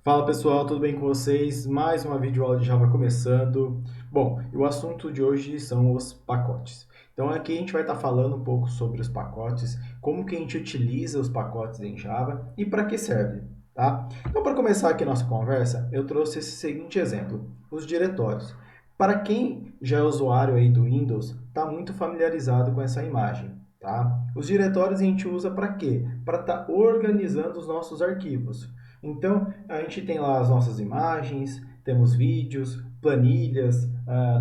Fala pessoal, tudo bem com vocês? Mais uma videoaula de Java começando. Bom, e o assunto de hoje são os pacotes. Então aqui a gente vai estar falando um pouco sobre os pacotes, como que a gente utiliza os pacotes em Java e para que serve, tá? Então para começar aqui a nossa conversa, eu trouxe esse seguinte exemplo, os diretórios. Para quem já é usuário aí do Windows, está muito familiarizado com essa imagem, tá? Os diretórios a gente usa para quê? Para estar organizando os nossos arquivos. Então, a gente tem lá as nossas imagens, temos vídeos, planilhas,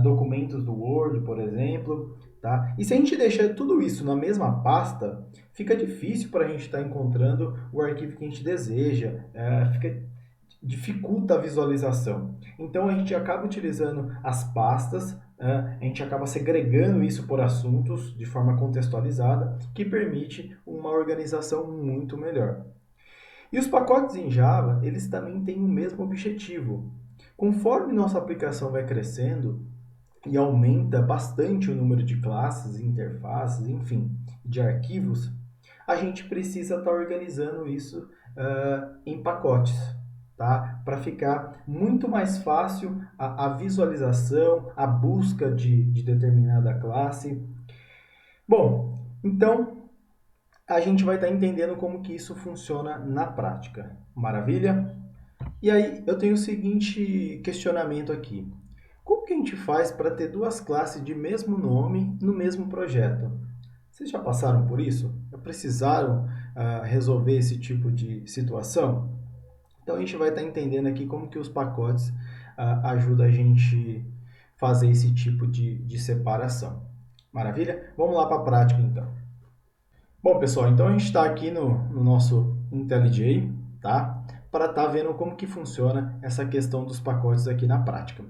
documentos do Word, por exemplo, tá? E se a gente deixar tudo isso na mesma pasta, fica difícil para a gente estar encontrando o arquivo que a gente deseja, dificulta a visualização. Então, a gente acaba utilizando as pastas, a gente acaba segregando isso por assuntos de forma contextualizada, que permite uma organização muito melhor. E os pacotes em Java, eles também têm o mesmo objetivo. Conforme nossa aplicação vai crescendo e aumenta bastante o número de classes, interfaces, enfim, de arquivos, a gente precisa estar organizando isso em pacotes, tá? Para ficar muito mais fácil a visualização, a busca de determinada classe. Bom, então a gente vai estar entendendo como que isso funciona na prática. Maravilha? E aí eu tenho o seguinte questionamento aqui. Como que a gente faz para ter duas classes de mesmo nome no mesmo projeto? Vocês já passaram por isso? Já precisaram resolver esse tipo de situação? Então a gente vai estar entendendo aqui como que os pacotes ajudam a gente fazer esse tipo de separação. Maravilha? Vamos lá para a prática então. Bom, pessoal, então a gente está aqui no nosso IntelliJ, tá? Para estar vendo como que funciona essa questão dos pacotes aqui na prática.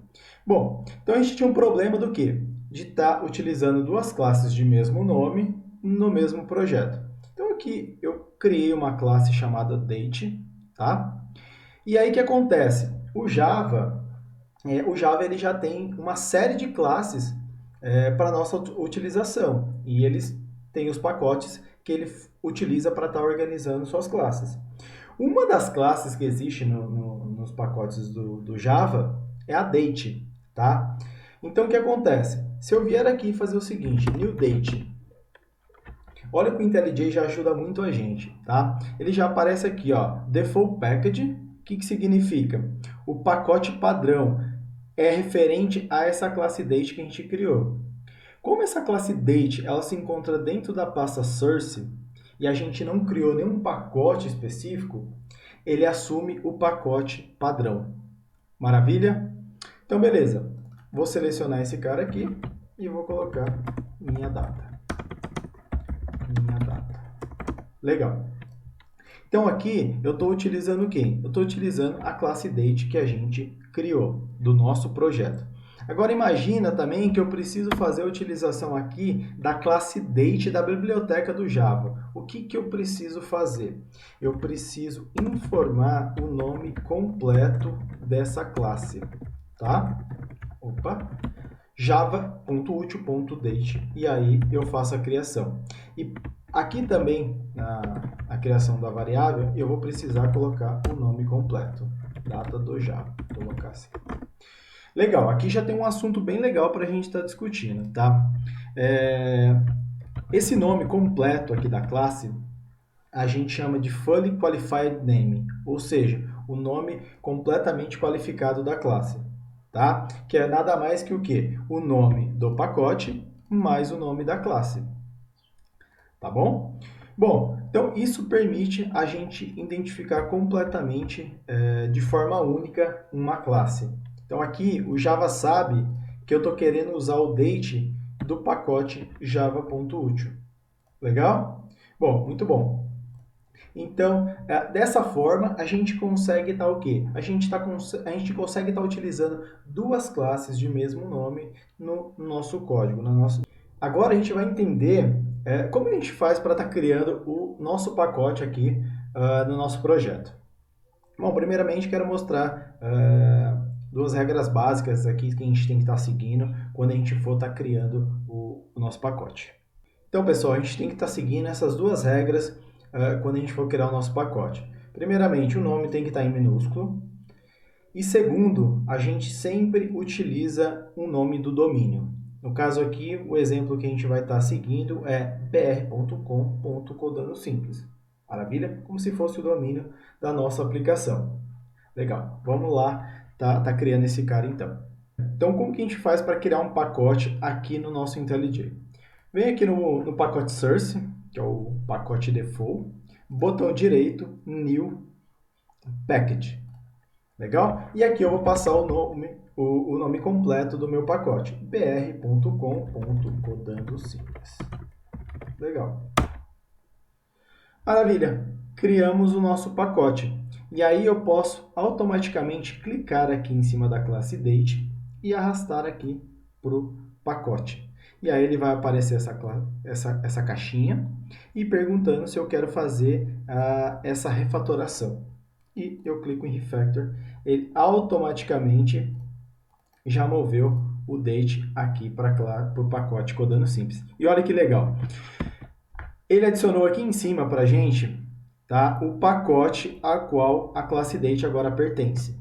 Bom, então a gente tinha um problema do quê? De estar utilizando duas classes de mesmo nome no mesmo projeto. Então aqui eu criei uma classe chamada date, tá? E aí o que acontece? O Java ele já tem uma série de classes para nossa utilização e eles têm os pacotes que ele utiliza para estar organizando suas classes. Uma das classes que existe nos pacotes do Java é a date, tá? Então o que acontece? Se eu vier aqui e fazer o seguinte, new date, olha que o IntelliJ já ajuda muito a gente, tá? Ele já aparece aqui, ó, default package, o que significa? O pacote padrão é referente a essa classe date que a gente criou. Como essa classe date ela se encontra dentro da pasta source e a gente não criou nenhum pacote específico, ele assume o pacote padrão. Maravilha? Então, beleza. Vou selecionar esse cara aqui e vou colocar minha data. Minha data. Legal. Então aqui eu estou utilizando quem? Eu estou utilizando a classe date que a gente criou do nosso projeto. Agora imagina também que eu preciso fazer a utilização aqui da classe date da biblioteca do Java. O que eu preciso fazer? Eu preciso informar o nome completo dessa classe, tá? Opa! java.util.date e aí eu faço a criação. E aqui também, na criação da variável, eu vou precisar colocar o nome completo, data do Java, vou colocar assim. Legal, aqui já tem um assunto bem legal para a gente estar discutindo, tá? Esse nome completo aqui da classe, a gente chama de Fully Qualified Name, ou seja, o nome completamente qualificado da classe, tá? Que é nada mais que o quê? O nome do pacote mais o nome da classe, tá bom? Bom, então isso permite a gente identificar completamente, de forma única, uma classe. Então aqui o Java sabe que eu estou querendo usar o date do pacote java.util. Legal? Bom, muito bom. Então, dessa forma, a gente consegue estar o quê? A gente consegue estar utilizando duas classes de mesmo nome no nosso código. Agora a gente vai entender como a gente faz para estar criando o nosso pacote aqui no nosso projeto. Bom, primeiramente quero mostrar duas regras básicas aqui que a gente tem que estar seguindo quando a gente for estar criando o nosso pacote. Então, pessoal, a gente tem que estar seguindo essas duas regras quando a gente for criar o nosso pacote. Primeiramente, o nome tem que estar em minúsculo. E segundo, a gente sempre utiliza o nome do domínio. No caso aqui, o exemplo que a gente vai estar seguindo é br.com.codando simples. Maravilha? Como se fosse o domínio da nossa aplicação. Legal. Vamos lá, tá criando esse cara então. Então, como que a gente faz para criar um pacote aqui no nosso IntelliJ? Vem aqui no pacote source, que é o pacote default, botão direito, new, package. Legal? E aqui eu vou passar o nome completo do meu pacote, br.com.codando simples. Legal. Maravilha! Criamos o nosso pacote. E aí eu posso automaticamente clicar aqui em cima da classe date e arrastar aqui para o pacote. E aí ele vai aparecer essa caixinha e perguntando se eu quero fazer essa refatoração. E eu clico em Refactor, ele automaticamente já moveu o date aqui para o pacote Codando Simples. E olha que legal! Ele adicionou aqui em cima para a gente, tá, o pacote a qual a classe date agora pertence.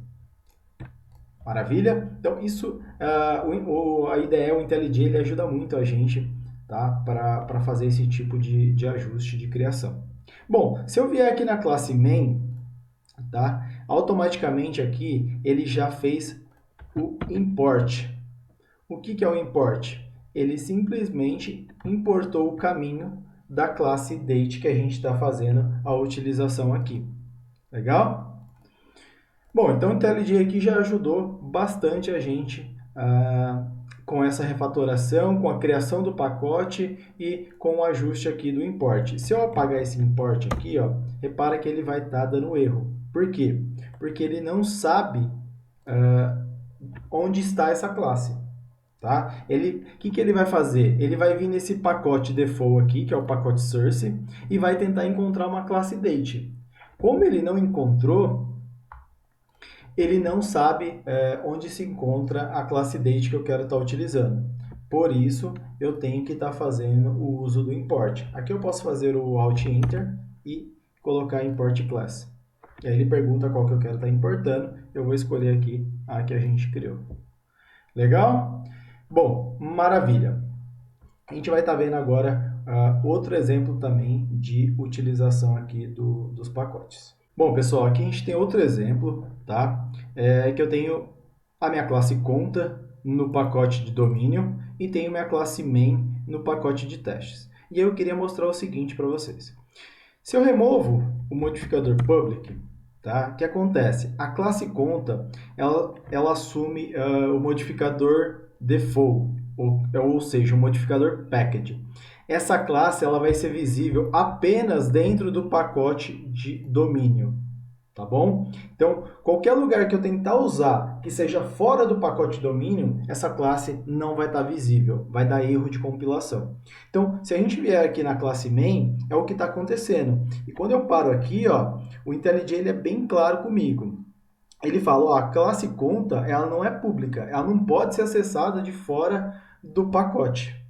Maravilha? Então, isso, a IDE, o IntelliJ, ele ajuda muito a gente, tá, para fazer esse tipo de ajuste de criação. Bom, se eu vier aqui na classe main, tá, automaticamente aqui ele já fez o import. O que é o import? Ele simplesmente importou o caminho da classe date que a gente está fazendo a utilização aqui. Legal? Bom, então o IntelliJ aqui já ajudou bastante a gente com essa refatoração, com a criação do pacote e com o ajuste aqui do import. Se eu apagar esse import aqui, ó, repara que ele vai estar dando erro. Por quê? Porque ele não sabe onde está essa classe. Tá? O que ele vai fazer? Ele vai vir nesse pacote default aqui, que é o pacote source, e vai tentar encontrar uma classe date. Como ele não encontrou, ele não sabe onde se encontra a classe date que eu quero estar utilizando. Por isso, eu tenho que estar fazendo o uso do import. Aqui eu posso fazer o Alt Enter e colocar import class. E aí ele pergunta qual que eu quero estar importando. Eu vou escolher aqui a que a gente criou. Legal? Bom, maravilha. A gente vai estar vendo agora outro exemplo também de utilização aqui dos pacotes. Bom, pessoal, aqui a gente tem outro exemplo, tá? Que eu tenho a minha classe conta no pacote de domínio e tenho minha classe main no pacote de testes. E eu queria mostrar o seguinte para vocês. Se eu removo o modificador public, tá? O que acontece? A classe conta, ela assume o modificador default, ou seja, o modificador package. Essa classe ela vai ser visível apenas dentro do pacote de domínio, tá bom? Então, qualquer lugar que eu tentar usar que seja fora do pacote domínio, essa classe não vai estar visível, vai dar erro de compilação. Então, se a gente vier aqui na classe main, é o que está acontecendo. E quando eu paro aqui, ó, o IntelliJ ele é bem claro comigo. Ele fala, ó, a classe conta ela não é pública, ela não pode ser acessada de fora do pacote.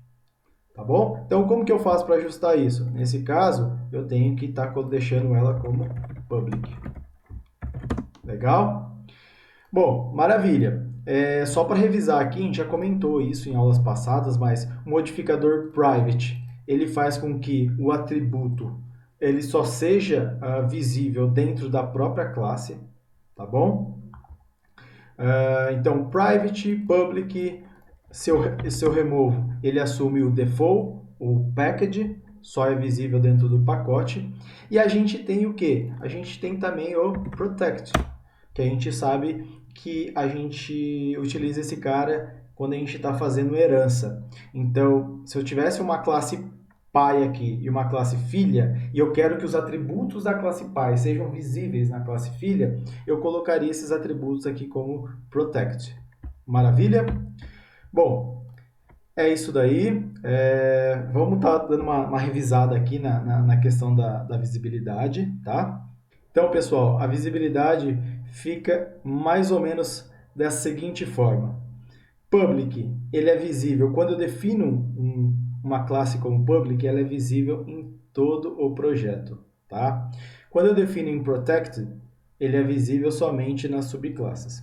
Tá bom? Então, como que eu faço para ajustar isso? Nesse caso, eu tenho que estar deixando ela como public. Legal? Bom, maravilha. Só para revisar aqui, a gente já comentou isso em aulas passadas, mas o modificador private, ele faz com que o atributo ele só seja visível dentro da própria classe, tá bom? Então, private, public, se eu removo, ele assume o default, o package, só é visível dentro do pacote. E a gente tem o quê? A gente tem também o protect, que a gente sabe que a gente utiliza esse cara quando a gente está fazendo herança. Então, se eu tivesse uma classe pai aqui e uma classe filha, e eu quero que os atributos da classe pai sejam visíveis na classe filha, eu colocaria esses atributos aqui como protect. Maravilha? Bom, é isso daí. Vamos estar dando uma revisada aqui na questão da visibilidade, tá? Então, pessoal, a visibilidade fica mais ou menos dessa seguinte forma. Public, ele é visível. Quando eu defino uma classe como public, ela é visível em todo o projeto, tá? Quando eu defino em protected, ele é visível somente nas subclasses.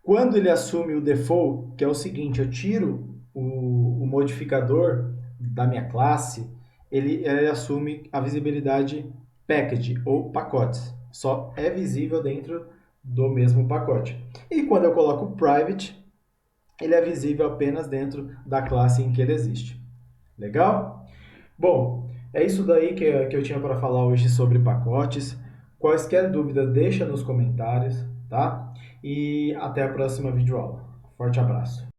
Quando ele assume o default, que é o seguinte, eu tiro o modificador da minha classe, ele assume a visibilidade package ou pacotes. Só é visível dentro do mesmo pacote. E quando eu coloco private, ele é visível apenas dentro da classe em que ele existe. Legal? Bom, é isso daí que eu tinha para falar hoje sobre pacotes. Quaisquer dúvidas, deixa nos comentários, tá? E até a próxima videoaula. Forte abraço.